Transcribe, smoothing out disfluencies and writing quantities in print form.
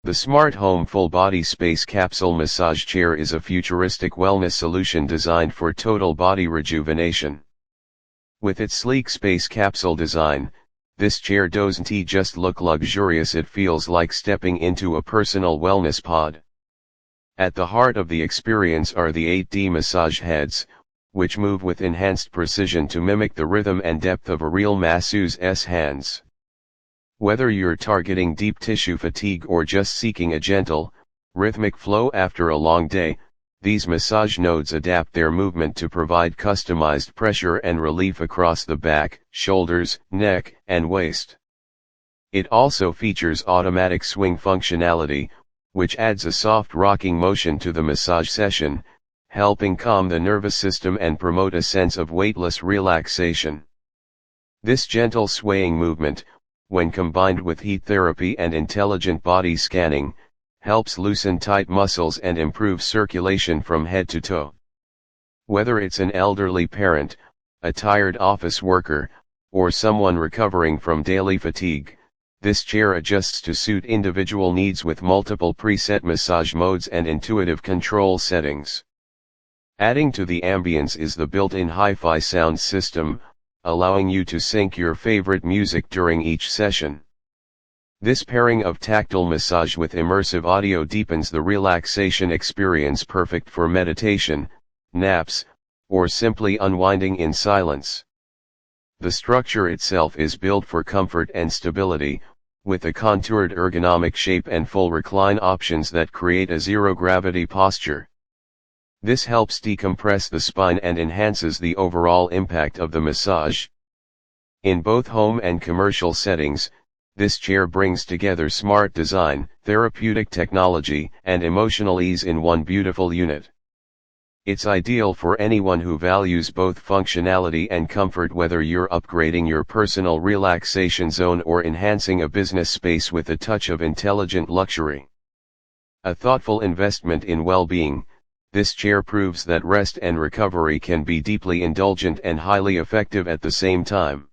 The Smart Home Full Body Space Capsule Massage Chair is a futuristic wellness solution designed for total body rejuvenation. With its sleek space capsule design, this chair doesn't just look luxurious, it feels like stepping into a personal wellness pod. At the heart of the experience are the 8D massage heads, which move with enhanced precision to mimic the rhythm and depth of a real masseuse's hands. Whether you're targeting deep tissue fatigue or just seeking a gentle, rhythmic flow after a long day, these massage nodes adapt their movement to provide customized pressure and relief across the back, shoulders, neck, and waist. It also features automatic swing functionality, which adds a soft rocking motion to the massage session, helping calm the nervous system and promote a sense of weightless relaxation. This gentle swaying movement, when combined with heat therapy and intelligent body scanning, helps loosen tight muscles and improve circulation from head to toe. Whether it's an elderly parent, a tired office worker, or someone recovering from daily fatigue, this chair adjusts to suit individual needs with multiple preset massage modes and intuitive control settings. Adding to the ambience is the built-in hi-fi sound system, allowing you to sync your favorite music during each session. This pairing of tactile massage with immersive audio deepens the relaxation experience, perfect for meditation, naps, or simply unwinding in silence. The structure itself is built for comfort and stability, with a contoured ergonomic shape and full recline options that create a zero-gravity posture. This helps decompress the spine and enhances the overall impact of the massage. In both home and commercial settings, this chair brings together smart design, therapeutic technology, and emotional ease in one beautiful unit. It's ideal for anyone who values both functionality and comfort, whether you're upgrading your personal relaxation zone or enhancing a business space with a touch of intelligent luxury. A thoughtful investment in well-being, this chair proves that rest and recovery can be deeply indulgent and highly effective at the same time.